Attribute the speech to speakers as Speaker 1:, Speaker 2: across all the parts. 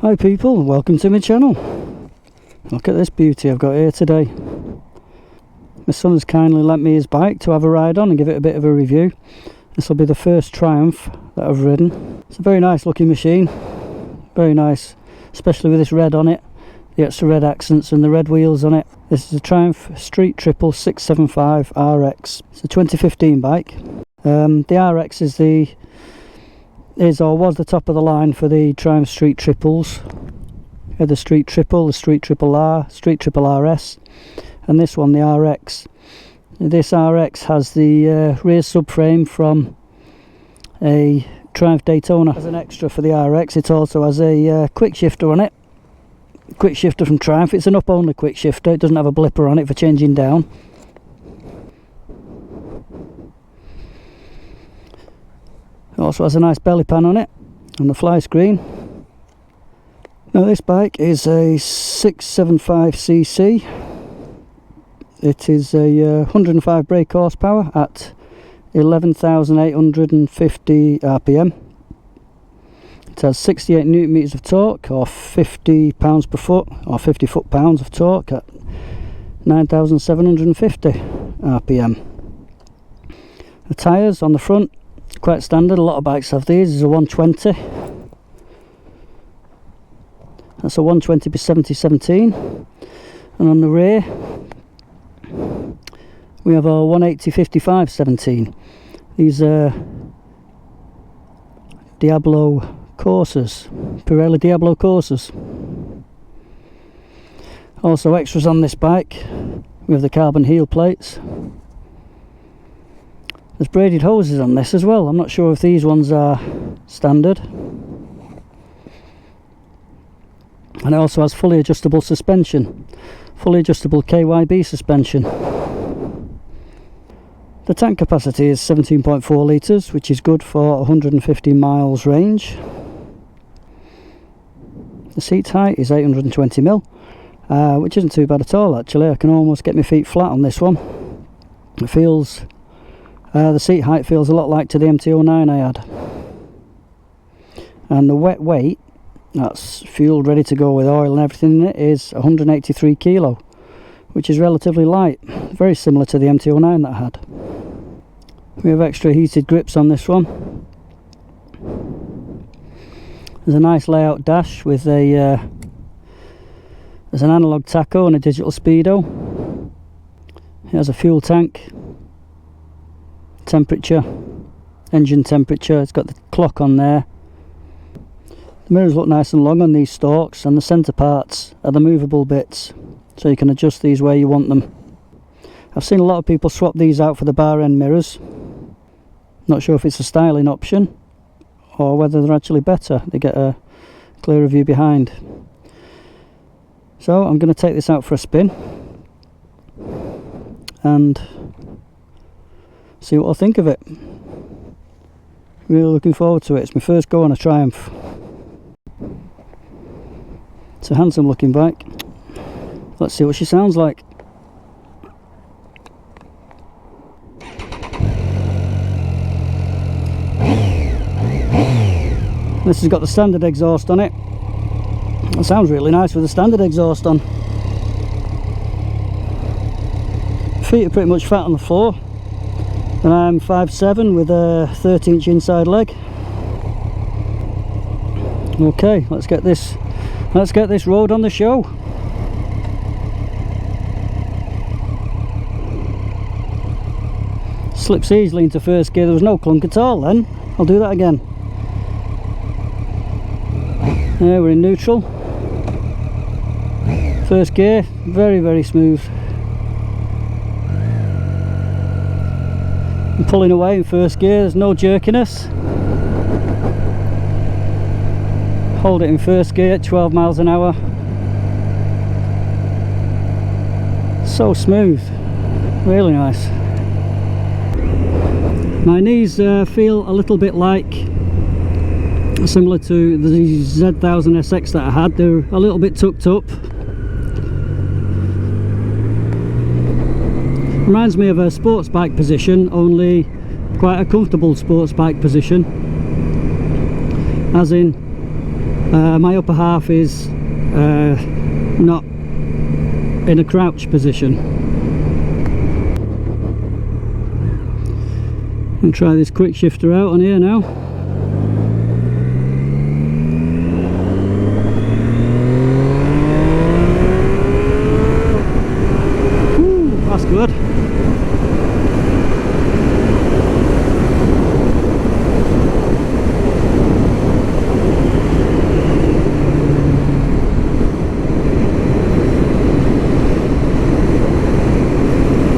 Speaker 1: Hi people, welcome to my channel. Look at this beauty I've got here today. My son has kindly lent me his bike to have a ride on and give it a bit of a review. This will be the first Triumph that I've ridden. It's a very nice looking machine, very nice, especially with this red on it, the extra red accents and the red wheels on it. This is a Triumph Street Triple 675 RX. It's a 2015 bike. The RX is was the top of the line for the Triumph Street Triples. You had the Street Triple, the Street Triple R, Street Triple RS, and this one, the RX. This RX has the rear subframe from a Triumph Daytona. As an extra for the RX, it also has a quick shifter on it. Quick shifter from Triumph. It's an up-only quick shifter. It doesn't have a blipper on it for changing down. It also has a nice belly pan on it, on the fly screen. Now this bike is a 675cc. It is a 105 brake horsepower at 11,850 RPM. It has 68 newton meters of torque, or 50 pounds per foot, or 50 foot-pounds of torque at 9,750 RPM. The tyres on the front, quite standard, a lot of bikes have these. Is a 120. That's a 120 by 70/17. And on the rear we have a 180 55/17. These are Diablo Corsas, Pirelli Diablo Corsas. Also extras on this bike, we have the carbon heel plates. There's braided hoses on this as well. I'm not sure if these ones are standard. And it also has fully adjustable suspension, fully adjustable KYB suspension. The tank capacity is 17.4 litres, which is good for 150 miles range. The seat height is 820mm, which isn't too bad at all actually. I can almost get my feet flat on this one. It feels... the seat height feels a lot like to the MT-09 I had. And the wet weight, that's fueled ready to go with oil and everything in it, is 183 kilo, which is relatively light, very similar to the MT-09 that I had. We have extra heated grips on this one. There's a nice layout dash with a there's an analog tacho and a digital speedo. It has a fuel tank, temperature, engine temperature. It's got the clock on there. The mirrors look nice and long on these stalks, and the centre parts are the movable bits, so you can adjust these where you want them. I've seen a lot of people swap these out for the bar end mirrors. Not sure if it's a styling option or whether they're actually better. They get a clearer view behind. So I'm going to take this out for a spin and see what I think of it. Really looking forward to it. It's my first go on a Triumph. It's a handsome looking bike. Let's see what she sounds like. This has got the standard exhaust on it. It sounds really nice with the standard exhaust on. Feet are pretty much flat on the floor. And I'm 5'7" with a 30-inch inside leg. Okay, let's get this road on the show. Slips easily into first gear. There was no clunk at all then. I'll do that again. There, we're in neutral. First gear, very, very smooth. I'm pulling away in first gear, there's no jerkiness. Hold it in first gear at 12 miles an hour. So smooth, really nice. My knees feel a little bit like, similar to the Z1000SX that I had. They're a little bit tucked up. Reminds me of a sports bike position, only quite a comfortable sports bike position, as in My upper half is not in a crouch position. I'll try this quick shifter out on here now. Ooh, that's good.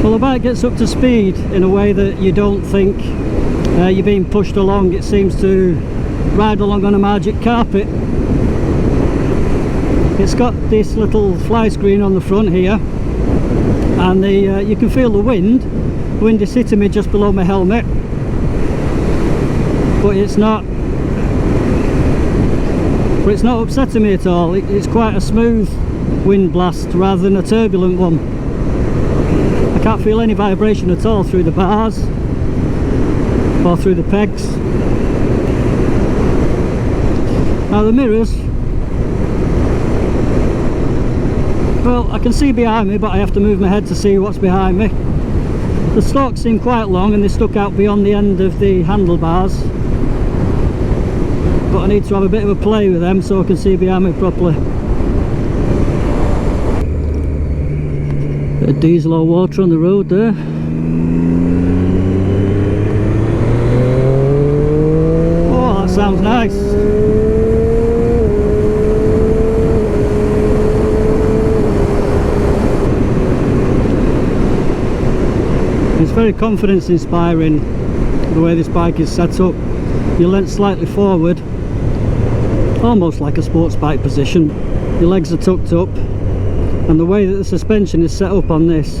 Speaker 1: Well, the bike gets up to speed in a way that you don't think you're being pushed along. It seems to ride along on a magic carpet. It's got this little fly screen on the front here, and you can feel the wind. The wind is hitting me just below my helmet, but it's not upsetting me at all. It's quite a smooth wind blast rather than a turbulent one. I can't feel any vibration at all through the bars or through the pegs. Now the mirrors, well, I can see behind me, but I have to move my head to see what's behind me. The stalks seem quite long and they stuck out beyond the end of the handlebars, but I need to have a bit of a play with them so I can see behind me properly. Bit of diesel or water on the road there. Oh, that sounds nice. It's very confidence inspiring the way this bike is set up. You're leant slightly forward, almost like a sports bike position. Your legs are tucked up, and the way that the suspension is set up on this,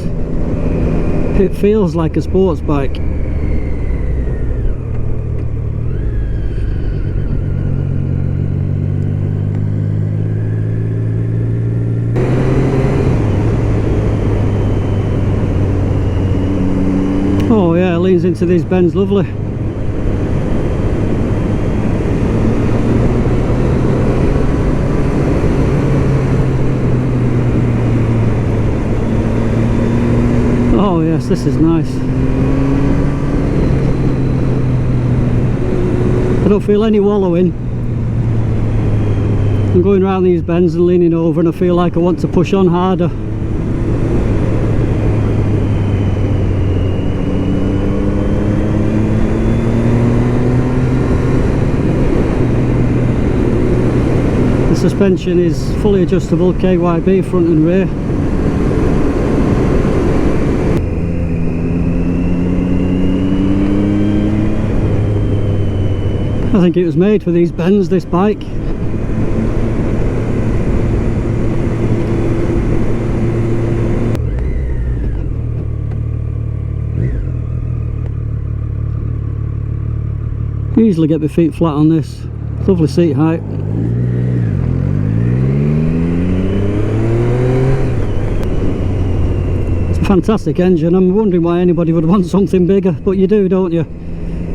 Speaker 1: it feels like a sports bike. Oh yeah, it leans into these bends lovely. Oh yes, this is nice. I don't feel any wallowing. I'm going around these bends and leaning over, and I feel like I want to push on harder. The suspension is fully adjustable KYB front and rear. I think it was made for these bends, this bike. Easily get my feet flat on this. Lovely seat height. It's a fantastic engine. I'm wondering why anybody would want something bigger, but you do, don't you?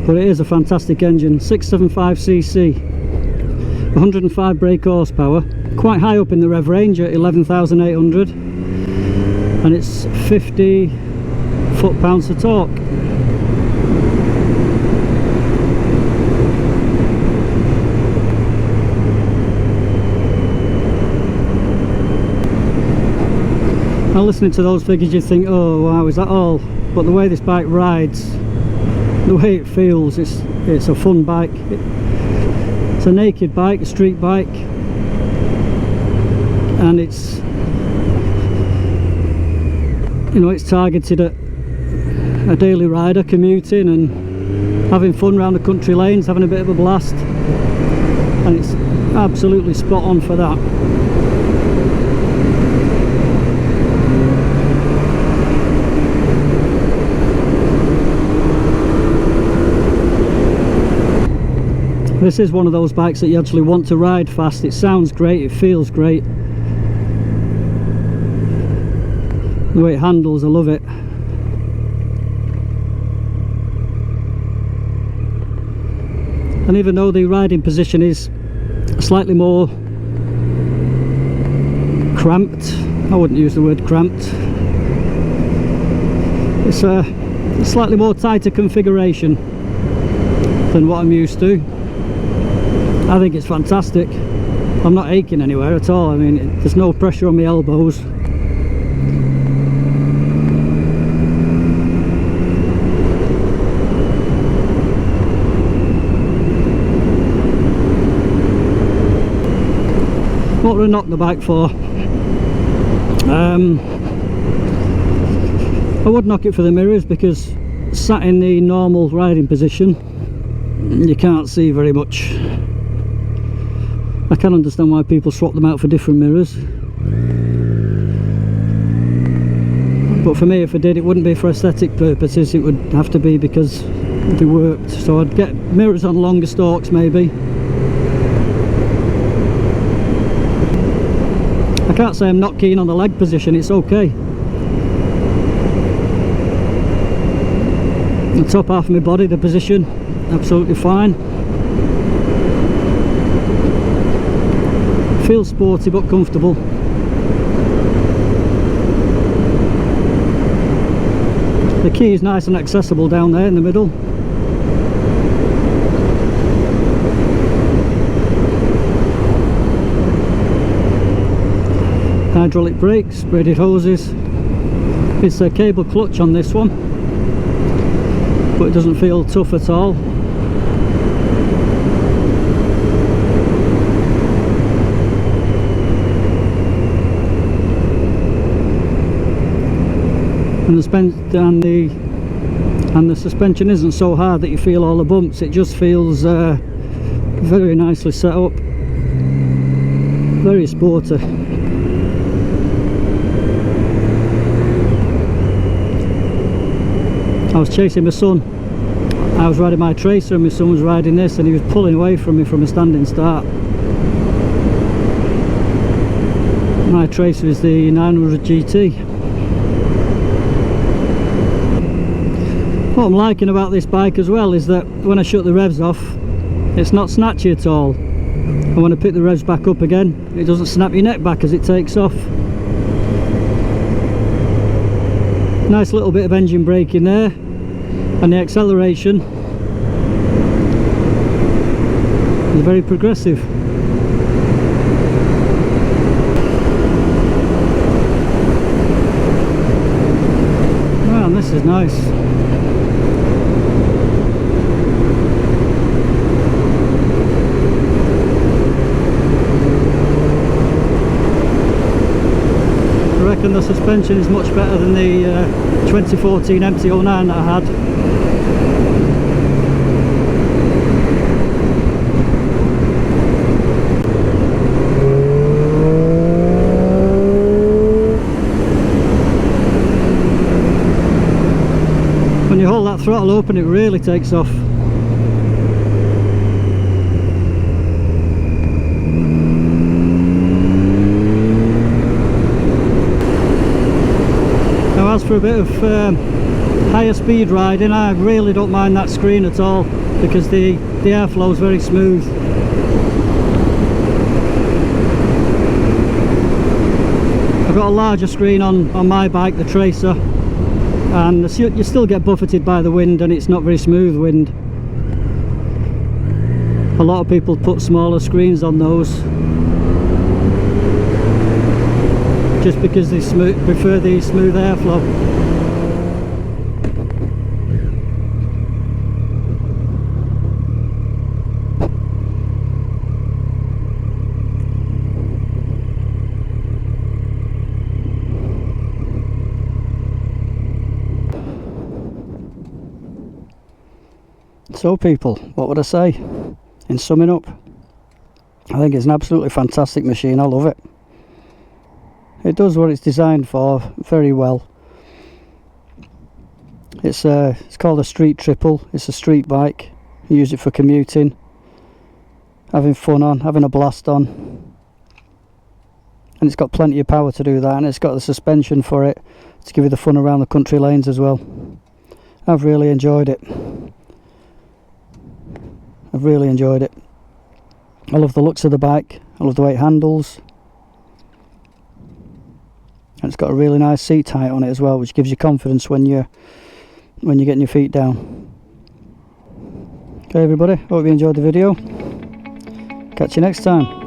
Speaker 1: But it is a fantastic engine. 675cc, 105 brake horsepower, quite high up in the rev range at 11,800, and it's 50 foot-pounds of torque. Now listening to those figures you think, oh wow, is that all? But the way this bike rides, the way it feels, it's a fun bike. It's a naked bike, a street bike, and it's, you know, it's targeted at a daily rider commuting and having fun around the country lanes, having a bit of a blast, and it's absolutely spot on for that. This is one of those bikes that you actually want to ride fast. It sounds great, it feels great. The way it handles, I love it. And even though the riding position is slightly more cramped. I wouldn't use the word cramped. It's a slightly more tighter configuration than what I'm used to. I think it's fantastic. I'm not aching anywhere at all. I mean, there's no pressure on my elbows. What would I knock the bike for? I would knock it for the mirrors, because sat in the normal riding position you can't see very much. I can understand why people swap them out for different mirrors, but for me, if I did, it wouldn't be for aesthetic purposes, it would have to be because they worked. So I'd get mirrors on longer stalks maybe. I can't say I'm not keen on the leg position, it's okay. The top half of my body, the position, absolutely fine. Feels sporty but comfortable. The key is nice and accessible down there in the middle. Hydraulic brakes, braided hoses. It's a cable clutch on this one, but it doesn't feel tough at all. And the suspension isn't so hard that you feel all the bumps. It just feels very nicely set up, very sporty. I was chasing my son. I was riding my Tracer and my son was riding this, and he was pulling away from me from a standing start. My Tracer is the 900 GT. What I'm liking about this bike as well is that when I shut the revs off, it's not snatchy at all, and when I pick the revs back up again, it doesn't snap your neck back as it takes off. Nice little bit of engine braking there, and the acceleration is very progressive. Man, this is nice. I reckon the suspension is much better than the 2014 MT-09 that I had. When you hold that throttle open, it really takes off. Now, as for a bit of higher speed riding, I really don't mind that screen at all, because the airflow is very smooth. I've got a larger screen on my bike, the Tracer, and you still get buffeted by the wind, and it's not very smooth wind. A lot of people put smaller screens on those just because they prefer the smooth airflow. So people, what would I say in summing up? I think it's an absolutely fantastic machine. I love it. It does what it's designed for very well. It's called a street triple. It's a street bike. You use it for commuting, having fun on, having a blast on, and it's got plenty of power to do that, and it's got the suspension for it to give you the fun around the country lanes as well. I've really enjoyed it. I've really enjoyed it. I love the looks of the bike, I love the way it handles, and it's got a really nice seat height on it as well, which gives you confidence when you're getting your feet down. Okay everybody, hope you enjoyed the video. Catch you next time.